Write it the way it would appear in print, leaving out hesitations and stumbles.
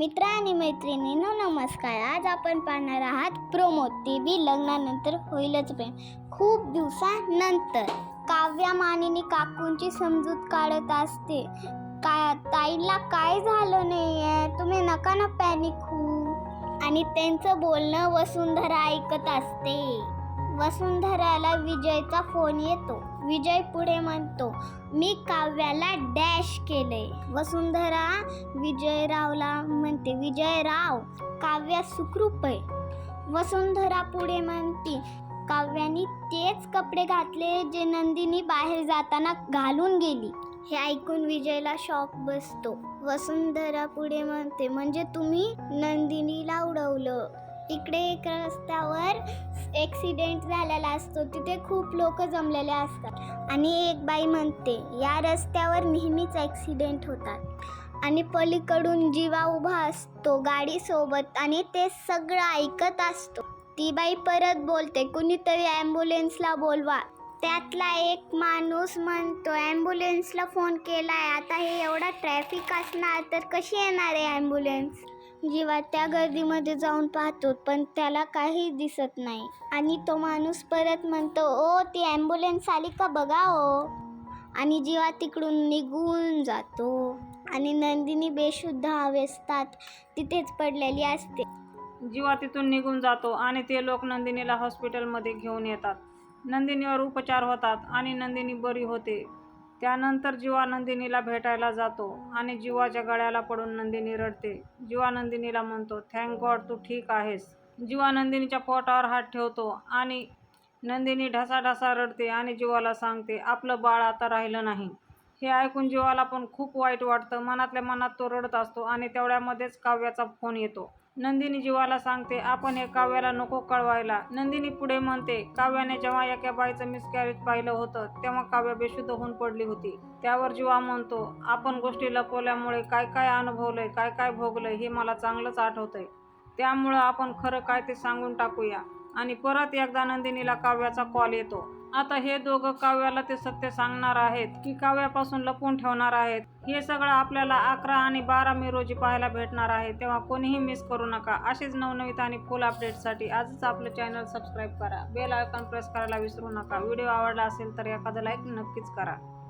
मित्र आणि मैत्रिणींनो नमस्कार. आज आपण पाहणार आहात प्रोमो. ते बी लग्नानंतर होईलच प्रेम. खूप दिवसानंतर काव्या मानिनी काकूंची समजूत काढत असते. ताईला काय झालं नाहीये, तुम्ही नका ना पॅनिक होऊ. आणि त्यांचं बोलणं वसुंधरा ऐकत असते. वसुंधराला विजयचा फोन येतो. विजय पुढे म्हणतो, मी काव्याला डॅश केले. वसुंधरा विजयरावला म्हणते, विजयराव काव्या सुखरूप आहे. वसुंधरा पुढे म्हणते, काव्याने तेच कपडे घातले जे नंदिनी बाहेर जाताना घालून गेली. हे ऐकून विजयला शॉक बसतो. वसुंधरा पुढे म्हणते, म्हणजे तुम्ही नंदिनीला उडवलं. इकडे एक रस्त्यावर ॲक्सिडेंट झालेला असतो. तिथे खूप लोक जमलेले असतात आणि एक बाई म्हणते, या रस्त्यावर नेहमीच ॲक्सिडेंट होतात. आणि पलीकडून जीवा उभा असतो गाडीसोबत आणि ते सगळं ऐकत असतो. ती बाई परत बोलते, कुणीतरी ॲम्ब्युलन्सला बोलवा. त्यातला एक माणूस म्हणतो, ॲम्ब्युलन्सला फोन केलाय, आता हे एवढा ट्रॅफिक असणार तर कशी येणार आहे ॲम्ब्युलन्स. जीवा त्या गर्दीमध्ये जाऊन पाहतो पण त्याला काही दिसत नाही. आणि तो माणूस परत म्हणतो, ओ ती ॲम्ब्युलन्स आली का बघा ओ. आणि जीवा तिकडून निघून जातो. आणि नंदिनी बेशुद्ध अवस्थेत तिथेच पडलेली असते. जीवा तिथून निघून जातो आणि ते लोक नंदिनीला हॉस्पिटलमध्ये घेऊन येतात. नंदिनीवर उपचार होतात आणि नंदिनी बरी होते. त्यानंतर जीवा नंदिनीला भेटायला जातो आणि जीवाच्या गळ्याला पडून नंदिनी रडते. जीवा नंदिनीला म्हणतो, थँक गॉड तू ठीक आहेस. जीवा नंदिनीच्या पोटावर हात ठेवतो आणि नंदिनी ढसाढसा रडते आणि जीवाला सांगते, आपलं बाळ आता राहिलं नाही. हे ऐकून जीवाला पण खूप वाईट वाटतं. मनातल्या मनात तो रडत असतो आणि तेवढ्यामध्येच काव्याचा फोन येतो. नंदिनी जीवाला सांगते, आपण हे काव्याला नको कळवायला. नंदिनी पुढे म्हणते, काव्याने जेव्हा एका बाईचं मिसकॅरेज पाहिलं होतं तेव्हा काव्या बेशुद्ध होऊन पडली होती. त्यावर जीवा म्हणतो, आपण गोष्टी लपवल्यामुळे काय काय अनुभवलंय, काय काय भोगलंय हे मला चांगलंच आठवतंय. त्यामुळं आपण खरं काय ते सांगून टाकूया. आणि परत एकदा नंदिनीला काव्याचा कॉल येतो. आता हे दोघं काव्याला ते सत्य सांगणार आहेत की काव्यापासून लपवून ठेवणार आहेत. हे सगळं आपल्याला 11 आणि 12 मे रोजी पाहायला भेटणार आहे. तेव्हा कोणीही मिस करू नका. असेच नवनवीन आणि फुल अपडेटसाठी आजच आपलं चॅनल सबस्क्राईब करा. बेल आयकॉन प्रेस करायला विसरू नका. व्हिडिओ आवडला असेल तर एखादा लाईक नक्कीच करा.